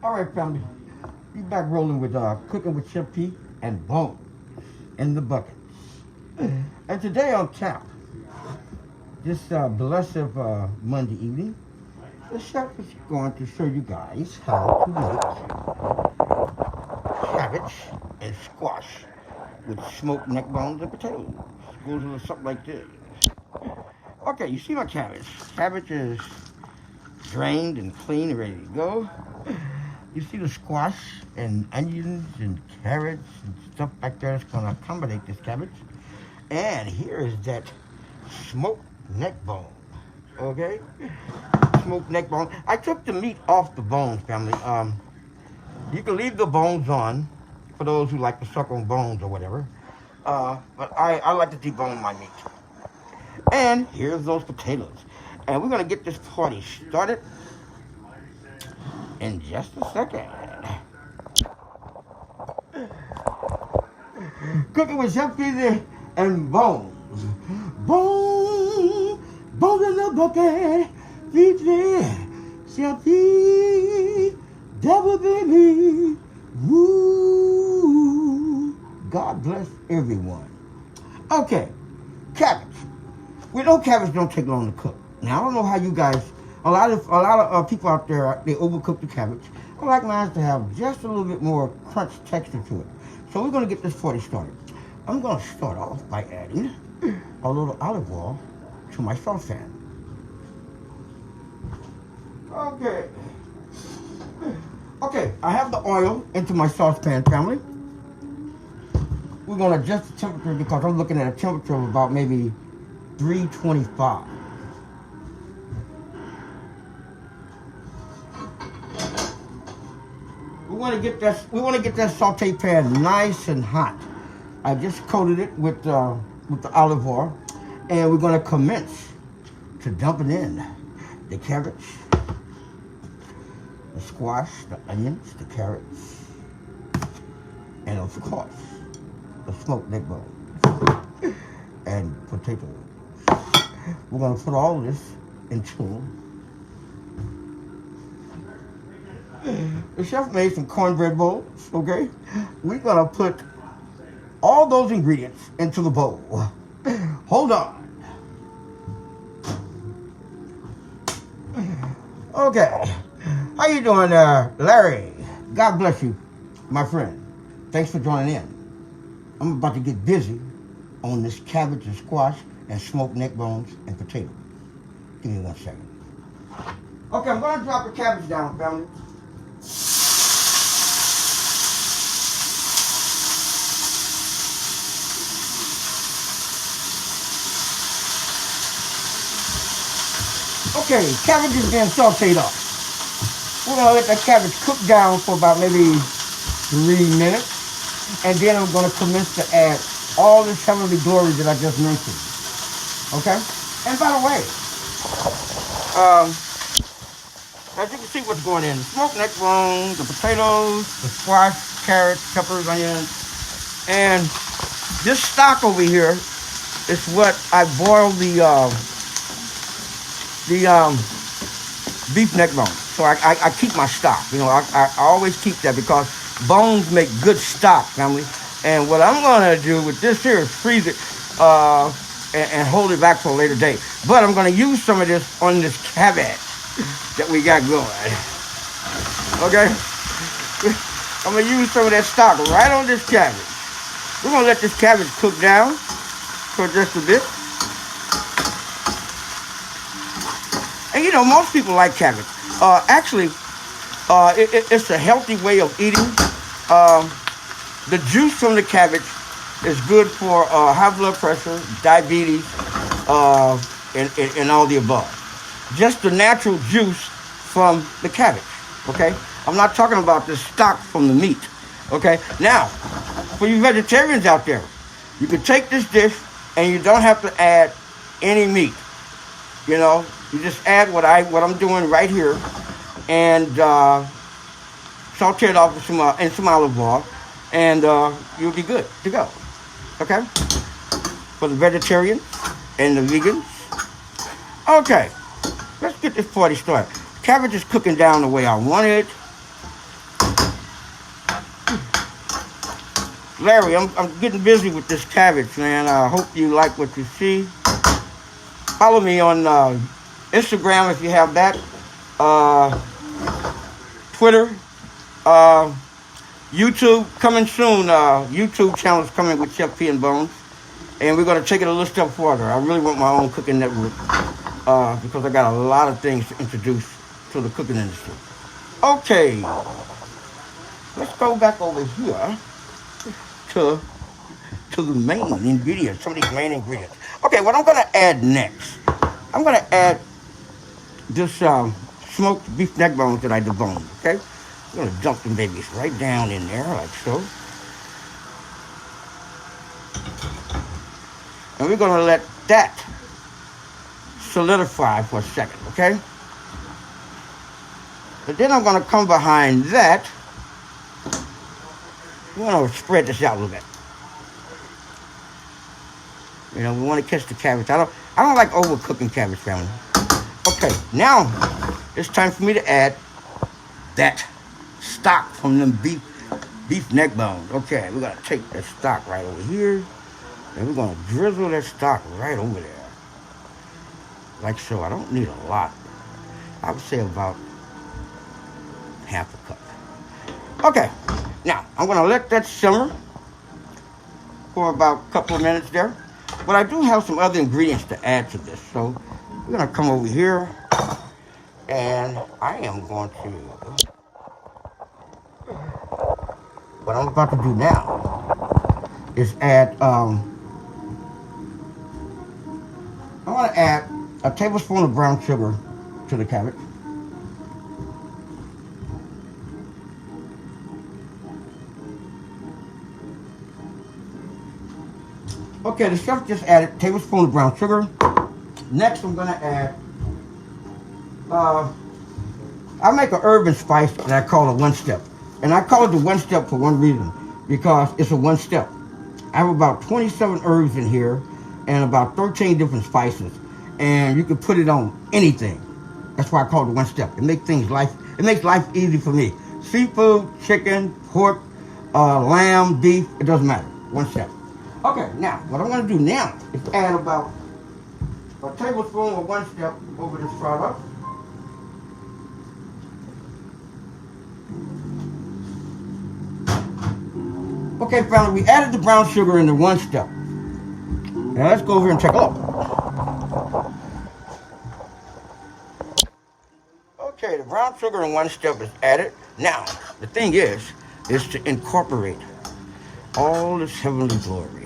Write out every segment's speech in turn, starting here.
All right, family. Be back rolling with cooking with Chef P and Bonz in the bucket. And today on tap, this blessed Monday evening, the chef is going to show you guys how to make cabbage and squash with smoked neck bones and potatoes. Goes a little something like this. Okay, you see my cabbage. Cabbage is drained and clean and ready to go. You see the squash and onions and carrots and stuff back there that's going to accommodate this cabbage. And here is that smoked neck bone, okay? Smoked neck bone. I took the meat off the bones, family. You can leave the bones on for those who like to suck on bones or whatever. But I like to debone my meat. And here's those potatoes. And we're going to get this party started in just a second. Cooking with Chef Peasy and Bonz. Bonz in the bucket. Featuring Chef P. Double baby. Woo. God bless everyone. Okay, cabbage. We know cabbage don't take long to cook. Now I don't know how you guys. A lot of people out there, they overcook the cabbage. I like mine to have just a little bit more crunch texture to it. So we're going to get this party started. I'm going to start off by adding a little olive oil to my saucepan. Okay, I have the oil into my saucepan, family. We're going to adjust the temperature because I'm looking at a temperature of about maybe 325. We want to get that saute pan nice and hot. I just coated it with the olive oil, and we're going to commence to dumping in the cabbage, the squash, the onions, the carrots, and of course the smoked neck bone and potatoes. We're going to put all of this into. The chef made some cornbread bowls, okay? We're going to put all those ingredients into the bowl. Hold on. Okay. How you doing there, Larry? God bless you, my friend. Thanks for joining in. I'm about to get busy on this cabbage and squash and smoked neck bones and potato. Give me 1 second. Okay, I'm going to drop the cabbage down, family. Okay, cabbage is being sauteed up. We're going to let that cabbage cook down for about maybe 3 minutes. And then I'm going to commence to add all this heavenly glory that I just mentioned. Okay? And by the way, as you can see what's going in, the smoked neck bones, the potatoes, the squash, carrots, peppers, onions, and this stock over here is what I boiled the beef neck bone. So I keep my stock. You know, I always keep that because bones make good stock, family. And what I'm going to do with this here is freeze it and hold it back for a later date. But I'm going to use some of this on this cabbage that we got going. Okay? I'm going to use some of that stock right on this cabbage. We're going to let this cabbage cook down for just a bit. And you know, most people like cabbage. Actually, it's a healthy way of eating. The juice from the cabbage is good for high blood pressure, diabetes, and all the above. Just the natural juice from the cabbage, okay? I'm not talking about the stock from the meat, okay? Now, for you vegetarians out there, you can take this dish and you don't have to add any meat. You know, you just add what I'm doing right here, and saute it off with some olive oil, and you'll be good to go. Okay? For the vegetarian and the vegans. Okay, let's get this party started. Cabbage is cooking down the way I want it. Larry, I'm getting busy with this cabbage, man. I hope you like what you see. Follow me on Instagram if you have that. Twitter. YouTube coming soon. YouTube channel is coming with Chef P and Bonz. And we're going to take it a little step further. I really want my own cooking network because I got a lot of things to introduce to the cooking industry. Okay. Let's go back over here to the main ingredients, some of these main ingredients. Okay, what I'm going to add next, I'm going to add this smoked beef neck bones that I deboned, okay? I'm going to dump them babies right down in there like so. And we're going to let that solidify for a second, okay? But then I'm going to come behind that. We want to spread this out a little bit. You know, we want to catch the cabbage. I don't like overcooking cabbage, family. Okay, now it's time for me to add that stock from them beef neck bones. Okay, we're gonna take that stock right over here, and we're gonna drizzle that stock right over there, like so. I don't need a lot. I would say about half a cup. Okay, now I'm gonna let that simmer for about a couple of minutes there. But I do have some other ingredients to add to this. So we're going to come over here, and I am going to, what I'm about to do now is add, I want to add a tablespoon of brown sugar to the cabbage. Okay, the chef just added a tablespoon of brown sugar. Next, I'm gonna add, I make an herb and spice that I call a one-step. And I call it the one-step for one reason, because it's a one-step. I have about 27 herbs in here and about 13 different spices. And you can put it on anything. That's why I call it the one-step. It makes life easy for me. Seafood, chicken, pork, lamb, beef, it doesn't matter. One step. Okay, now, what I'm going to do now is add about a tablespoon of one step over this product. Okay, family, we added the brown sugar in the one step. Now, let's go over here and take a look. Okay, the brown sugar in one step is added. Now, the thing is to incorporate all this heavenly glory.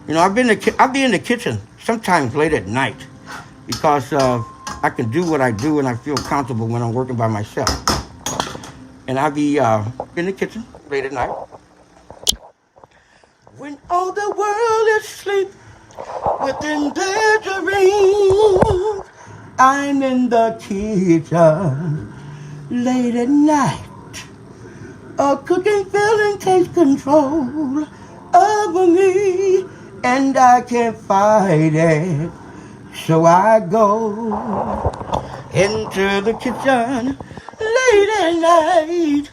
You know, I'll be in the kitchen sometimes late at night because I can do what I do and I feel comfortable when I'm working by myself. And I'll be in the kitchen late at night. When all the world is asleep within their dreams, I'm in the kitchen late at night. A cooking feeling takes control over me, and I can't fight it. So I go into the kitchen late at night,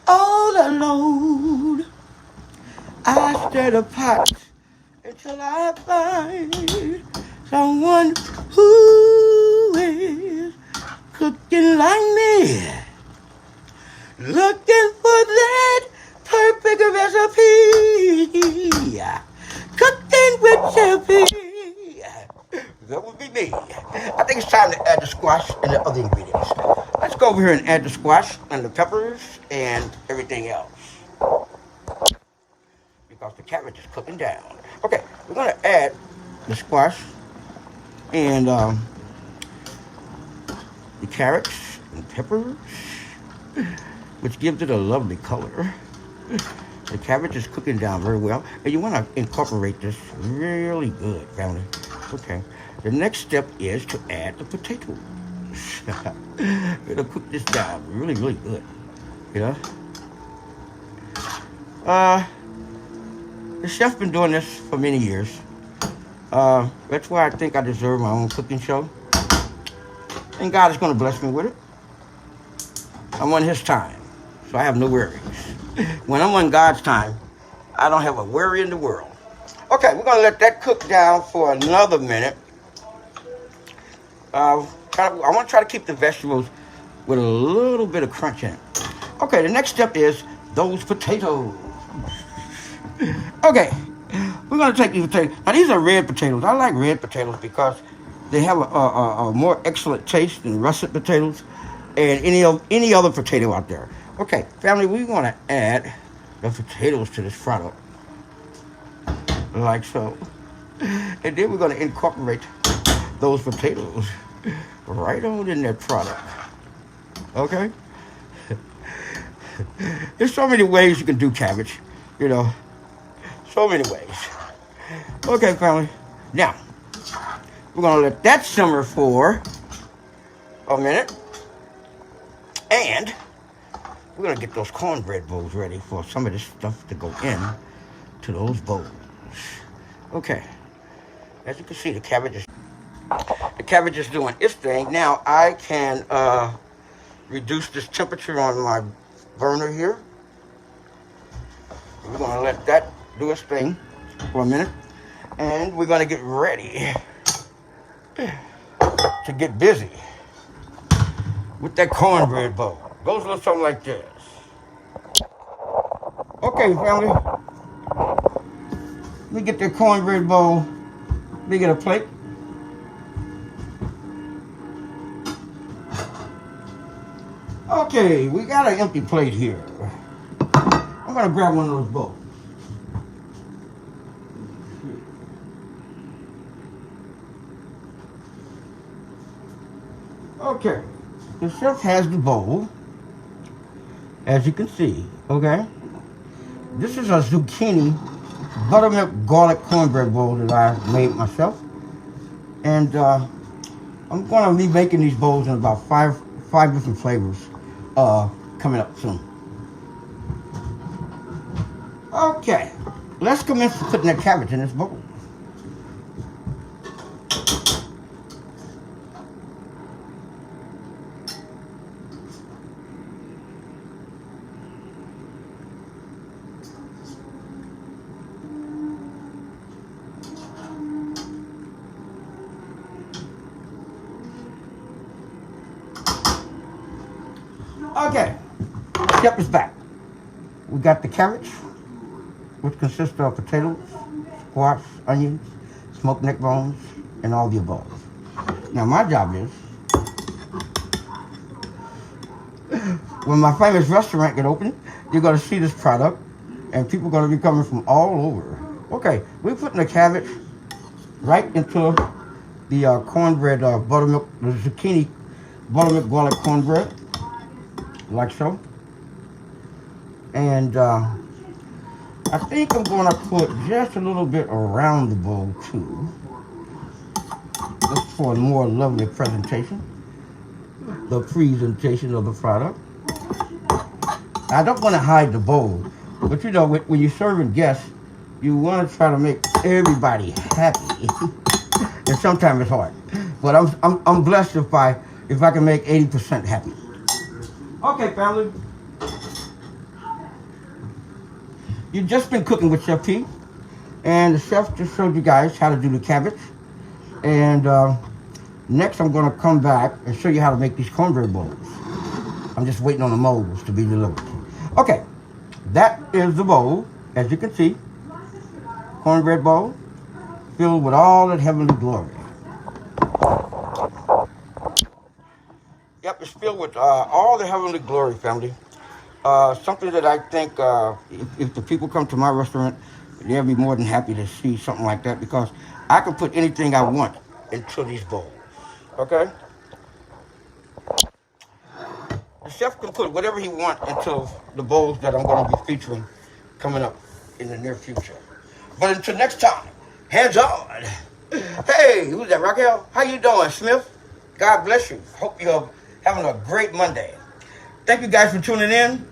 all alone. I stir the pot until I find someone who is cooking like me, looking for that perfect recipe, cooking with Chef P. That would be me. I think it's time to add the squash and the other ingredients. Let's go over here and add the squash and the peppers and everything else, because the cabbage is cooking down. Okay, we're going to add the squash and the carrots and peppers, which gives it a lovely color. The cabbage is cooking down very well, and you want to incorporate this really good, family. Okay, the next step is to add the potatoes. It'll cook this down really, really good. You know? The chef's been doing this for many years. That's why I think I deserve my own cooking show. And God is going to bless me with it. I'm on his time, so I have no worries. When I'm on God's time, I don't have a worry in the world. Okay, we're gonna let that cook down for another minute. I want to try to keep the vegetables with a little bit of crunch in it. Okay, the next step is those potatoes. Okay, we're going to take these potatoes. Now, these are red potatoes. I like red potatoes because they have a more excellent taste than russet potatoes and any other potato out there. Okay, family, we're going to add the potatoes to this product, like so. And then we're going to incorporate those potatoes right on in that product. Okay? There's so many ways you can do cabbage, you know. So many ways. Okay, family. Now, we're going to let that simmer for a minute. And we're going to get those cornbread bowls ready for some of this stuff to go in to those bowls. Okay. As you can see, the cabbage is doing its thing. Now, I can reduce this temperature on my burner here. We're going to let that do its thing for a minute. And we're going to get ready to get busy with that cornbread bowl. Goes a little something like this. Okay, family. Let me get that cornbread bowl. Let me get a plate. Okay, we got an empty plate here. I'm going to grab one of those bowls. Okay, the chef has the bowl, as you can see, okay? This is a zucchini buttermilk garlic cornbread bowl that I made myself. And I'm going to be making these bowls in about five different flavors coming up soon. Okay, let's commence putting that cabbage in this bowl. Okay, step is back. We got the cabbage, which consists of potatoes, squash, onions, smoked neck bones, and all the above. Now my job is, when my famous restaurant get open, you're going to see this product, and people are going to be coming from all over. Okay, we're putting the cabbage right into the cornbread buttermilk, the zucchini buttermilk garlic cornbread. Like so. And I think I'm going to put just a little bit around the bowl too, just for a more lovely presentation, the presentation of the product. I don't want to hide the bowl, but you know, when you're serving guests, you want to try to make everybody happy, and sometimes it's hard. But I'm blessed if I can make 80% happy. Okay, family. You've just been cooking with Chef P, and the chef just showed you guys how to do the cabbage. And next, I'm going to come back and show you how to make these cornbread bowls. I'm just waiting on the molds to be delivered. Okay, that is the bowl, as you can see. Cornbread bowl filled with all that heavenly glory. Yep, it's filled with all the heavenly glory, family. Something that I think if the people come to my restaurant, they'll be more than happy to see something like that, because I can put anything I want into these bowls, okay? The chef can put whatever he wants into the bowls that I'm going to be featuring coming up in the near future. But until next time, hands on. Hey, who's that, Raquel? How you doing, Smith? God bless you. Hope you're having a great Monday. Thank you guys for tuning in.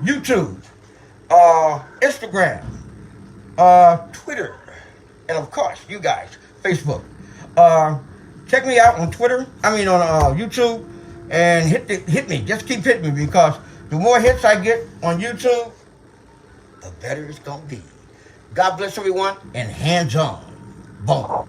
YouTube, Instagram, Twitter, and of course, you guys, Facebook. Check me out on Twitter, on YouTube, and hit me. Just keep hitting me, because the more hits I get on YouTube, the better it's going to be. God bless everyone, and hands on. Bonz.